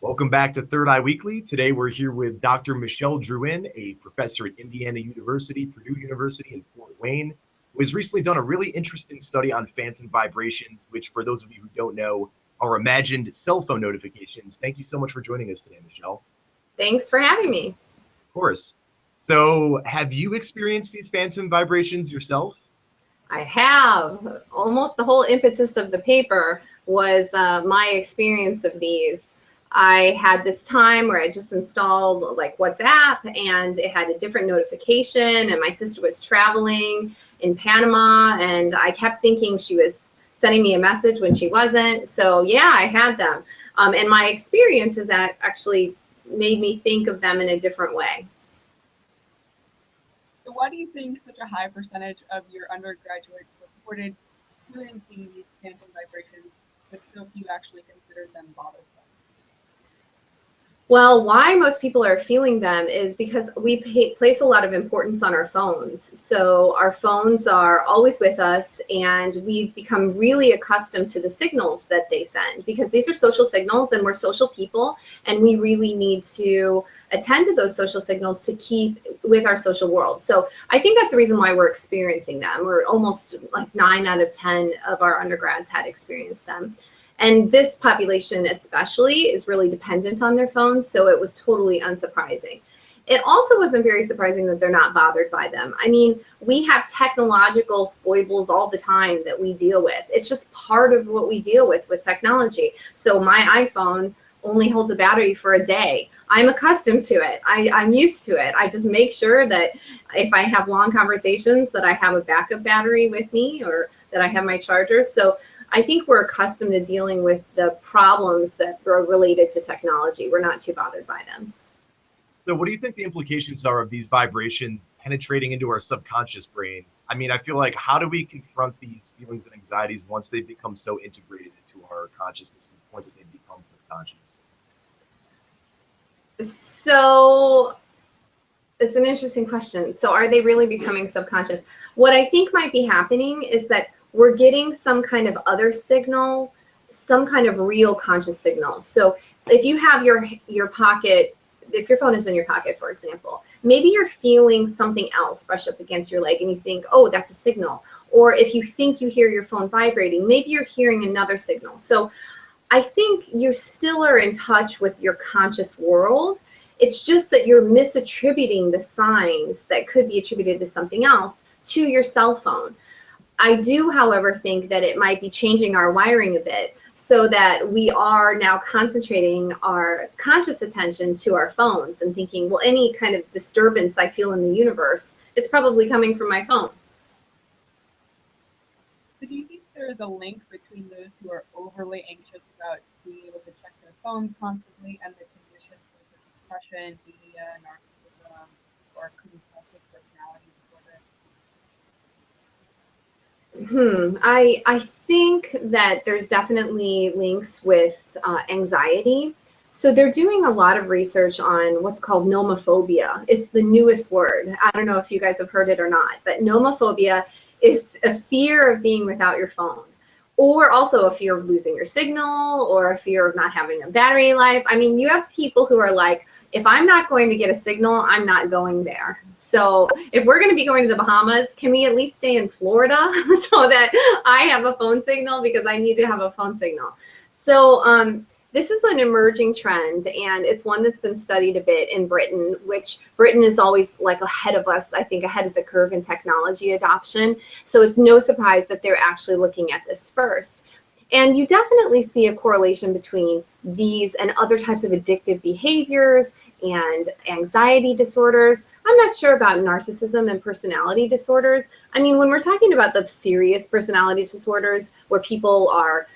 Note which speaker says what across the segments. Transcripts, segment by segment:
Speaker 1: Welcome back to Third Eye Weekly. Today we're here with Dr. Michelle Drouin, a professor at Indiana University, Purdue University in Fort Wayne, who has recently done a really interesting study on phantom vibrations, which for those of you who don't know, are imagined cell phone notifications. Thank you so much for joining us today, Michelle.
Speaker 2: Thanks for having me.
Speaker 1: Of course. So have you experienced these phantom vibrations yourself?
Speaker 2: I have. Almost the whole impetus of the paper was my experience of these. I had this time where I just installed like WhatsApp and it had a different notification, and my sister was traveling in Panama and I kept thinking she was sending me a message when she wasn't. So yeah, I had them. And my experience has actually made me think of them in a different way.
Speaker 3: So why do you think such a high percentage of your undergraduates reported experiencing these phantom vibrations, but so few actually considered them bothersome?
Speaker 2: Well, why most people are feeling them is because we place a lot of importance on our phones. So our phones are always with us, and we've become really accustomed to the signals that they send, because these are social signals and we're social people, and we really need to attend to those social signals to keep with our social world. So I think that's the reason why we're experiencing them. We're almost like 9 out of 10 of our undergrads had experienced them. And this population especially is really dependent on their phones, so it was totally unsurprising. It also wasn't very surprising that they're not bothered by them. I mean, we have technological foibles all the time that we deal with. It's just part of what we deal with technology. So my iPhone only holds a battery for a day. I'm accustomed to it. I'm used to it. I just make sure that if I have long conversations that I have a backup battery with me, or that I have my charger. So I think we're accustomed to dealing with the problems that are related to technology. We're not too bothered by them.
Speaker 1: So what do you think the implications are of these vibrations penetrating into our subconscious brain? I mean, I feel like, how do we confront these feelings and anxieties once they become so integrated into our consciousness to the point that they become subconscious?
Speaker 2: So it's an interesting question. So are they really becoming subconscious? What I think might be happening is that we're getting some kind of other signal, some kind of real conscious signal. So if you have your pocket, if your phone is in your pocket, for example, maybe you're feeling something else brush up against your leg and you think, oh, that's a signal. Or if you think you hear your phone vibrating, maybe you're hearing another signal. So I think you still are in touch with your conscious world. It's just that you're misattributing the signs that could be attributed to something else to your cell phone. I do, however, think that it might be changing our wiring a bit, so that we are now concentrating our conscious attention to our phones and thinking, well, any kind of disturbance I feel in the universe, it's probably coming from my phone.
Speaker 3: So do you think there is a link between those who are overly anxious about being able to check their phones constantly and the conditions such as depression, mania, narcissism, or compulsive personality disorder?
Speaker 2: I think that there's definitely links with anxiety. So they're doing a lot of research on what's called nomophobia. It's the newest word. I don't know if you guys have heard it or not, but nomophobia is a fear of being without your phone, or also a fear of losing your signal, or a fear of not having a battery life. I mean, you have people who are like, if I'm not going to get a signal, I'm not going there. So if we're going to be going to the Bahamas, can we at least stay in Florida so that I have a phone signal, because I need to have a phone signal. So this is an emerging trend, and it's one that's been studied a bit in Britain, which Britain is always like ahead of us, I think, ahead of the curve in technology adoption. So it's no surprise that they're actually looking at this first. And you definitely see a correlation between these and other types of addictive behaviors and anxiety disorders. I'm not sure about narcissism and personality disorders. I mean, when we're talking about the serious personality disorders where people are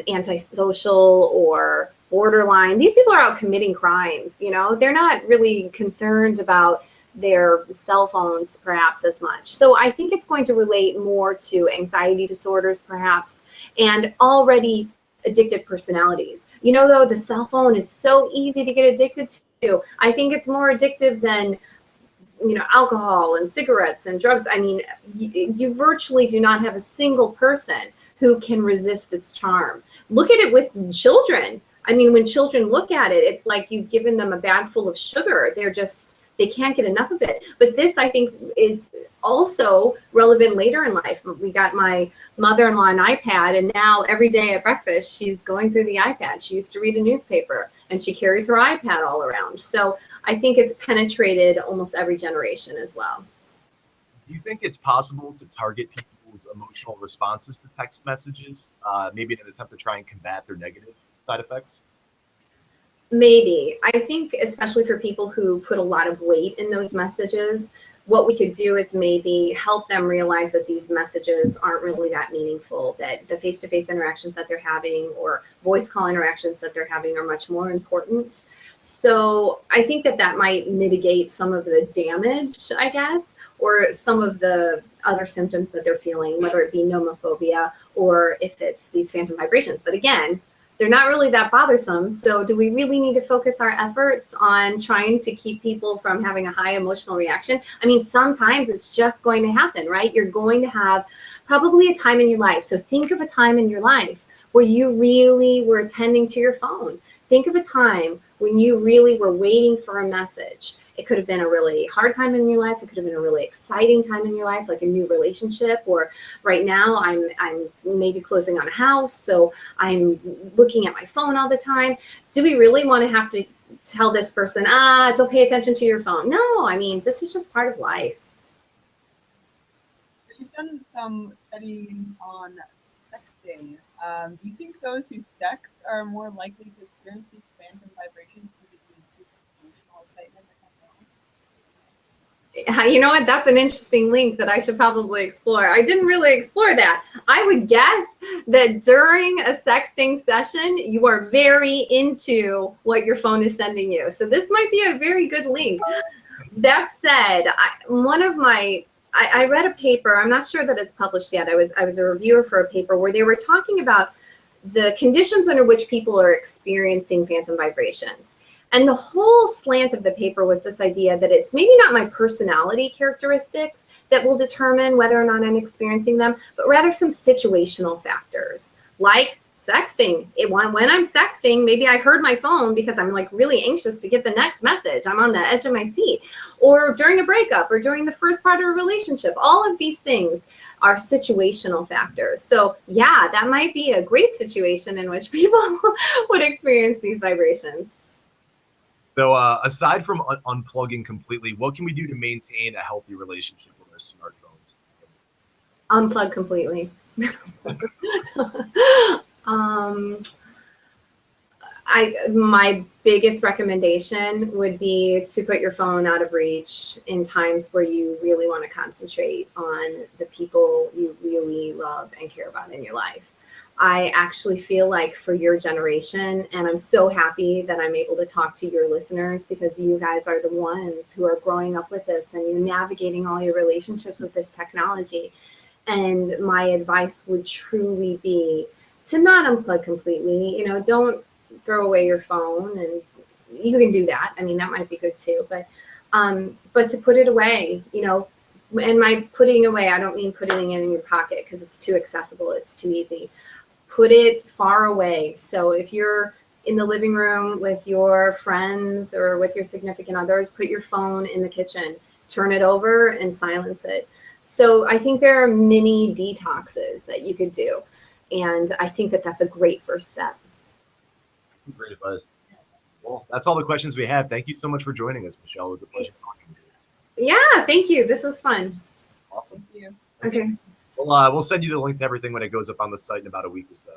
Speaker 2: antisocial or borderline, these people are out committing crimes, you know, they're not really concerned about their cell phones perhaps as much. So I think it's going to relate more to anxiety disorders perhaps, and already addictive personalities. You know, though, the cell phone is so easy to get addicted to. I think it's more addictive than, you know, alcohol and cigarettes and drugs. I mean, you virtually do not have a single person who can resist its charm. Look at it with children. I mean, when children look at it, it's like you've given them a bag full of sugar. They can't get enough of it. But this, I think, is also relevant later in life. We got my mother-in-law an iPad, and now every day at breakfast, she's going through the iPad. She used to read a newspaper, and she carries her iPad all around. So I think it's penetrated almost every generation as well.
Speaker 1: Do you think it's possible to target people's emotional responses to text messages, maybe in an attempt to try and combat their negative side effects?
Speaker 2: Maybe. I think especially for people who put a lot of weight in those messages, what we could do is maybe help them realize that these messages aren't really that meaningful, that the face-to-face interactions that they're having or voice call interactions that they're having are much more important. So I think that that might mitigate some of the damage, I guess, or some of the other symptoms that they're feeling, whether it be nomophobia or if it's these phantom vibrations. But again, they're not really that bothersome. So do we really need to focus our efforts on trying to keep people from having a high emotional reaction? I mean, sometimes it's just going to happen, right? You're going to have probably a time in your life. So think of a time in your life where you really were attending to your phone. Think of a time when you really were waiting for a message. It could have been a really hard time in your life. It could have been a really exciting time in your life, like a new relationship, or right now I'm maybe closing on a house, so I'm looking at my phone all the time. Do we really want to have to tell this person, don't pay attention to your phone? No, I mean, this is just part of life.
Speaker 3: So you've done some studying on sexting. Do you think those who sext are more likely to experience these phantom vibrations due to the increased emotional excitement that comes along?
Speaker 2: You know what? That's an interesting link that I should probably explore. I didn't really explore that. I would guess that during a sexting session, you are very into what your phone is sending you. So this might be a very good link. That said, I read a paper. I'm not sure that it's published yet. I was a reviewer for a paper where they were talking about the conditions under which people are experiencing phantom vibrations. And the whole slant of the paper was this idea that it's maybe not my personality characteristics that will determine whether or not I'm experiencing them, but rather some situational factors like sexting. When I'm sexting, maybe I heard my phone because I'm like really anxious to get the next message. I'm on the edge of my seat, or during a breakup or during the first part of a relationship. All of these things are situational factors. So yeah, that might be a great situation in which people would experience these vibrations.
Speaker 1: So aside from unplugging completely, what can we do to maintain a healthy relationship with our smartphones?
Speaker 2: Unplug completely. My biggest recommendation would be to put your phone out of reach in times where you really want to concentrate on the people you really love and care about in your life. I actually feel like for your generation, and I'm so happy that I'm able to talk to your listeners because you guys are the ones who are growing up with this and you're navigating all your relationships with this technology. And my advice would truly be to not unplug completely. You know, don't throw away your phone, and you can do that. I mean, that might be good too, but to put it away, you know, and my putting away, I don't mean putting it in your pocket because it's too accessible. It's too easy. Put it far away. So if you're in the living room with your friends or with your significant others, put your phone in the kitchen, turn it over and silence it. So I think there are many detoxes that you could do. And I think that that's a great first step.
Speaker 1: Great advice. Well, that's all the questions we have. Thank you so much for joining us, Michelle. It was a pleasure talking to you.
Speaker 2: Yeah, thank you. This was fun.
Speaker 1: Awesome.
Speaker 3: Thank you.
Speaker 2: Okay.
Speaker 1: We'll send you the link to everything when it goes up on the site in about a week or so.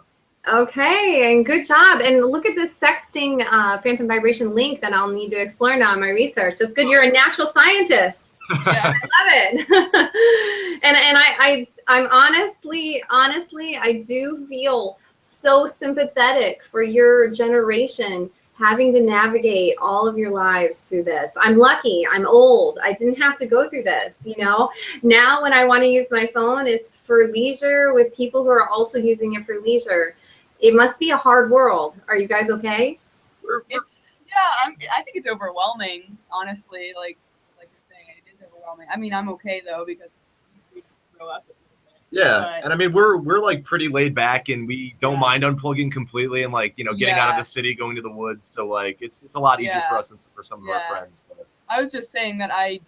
Speaker 2: Okay, and good job. And look at this sexting phantom vibration link that I'll need to explore now in my research. That's good. You're a natural scientist.
Speaker 3: Yeah.
Speaker 2: I love it. and I'm honestly, I do feel so sympathetic for your generation having to navigate all of your lives through this. I'm lucky. I'm old. I didn't have to go through this, you know. Now when I want to use my phone, it's for leisure with people who are also using it for leisure. It must be a hard world. Are you guys okay?
Speaker 3: I think it's overwhelming, honestly. Like you're saying, it is overwhelming. I mean, I'm okay though because we grow up with it.
Speaker 1: Yeah,
Speaker 3: But
Speaker 1: and I mean we're like pretty laid back, and we don't
Speaker 3: Yeah.
Speaker 1: mind unplugging completely, and like getting out of
Speaker 3: Yeah.
Speaker 1: the city, going to the woods. So like it's a lot easier for
Speaker 3: Yeah.
Speaker 1: us than for some of our
Speaker 3: Yeah.
Speaker 1: friends. But
Speaker 3: I was just saying that I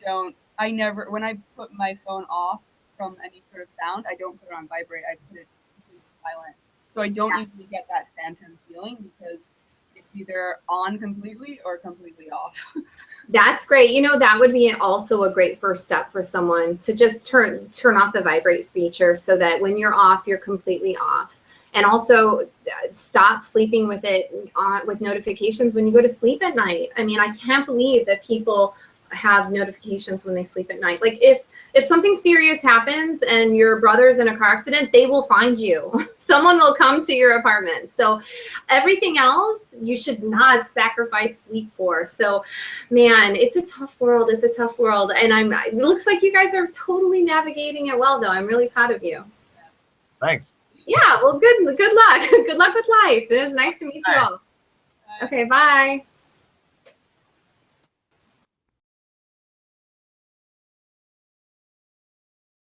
Speaker 3: never, when I put my phone off from any sort of sound, I don't put it on vibrate, I put it completely silent. So I don't usually get that phantom feeling because it's either on completely or completely off.
Speaker 2: That's great. You know, that would be also a great first step for someone to just turn off the vibrate feature so that when you're off, you're completely off. And also stop sleeping with it on with notifications when you go to sleep at night. I mean, I can't believe that people have notifications when they sleep at night. Like if something serious happens and your brother's in a car accident, they will find you. Someone will come to your apartment. So everything else you should not sacrifice sleep for. So man, it's a tough world. It's a tough world. And it looks like you guys are totally navigating it well though. I'm really proud of you.
Speaker 1: thanks.
Speaker 2: Yeah, well good luck. Good luck with life. It was nice to meet you all. Okay, bye.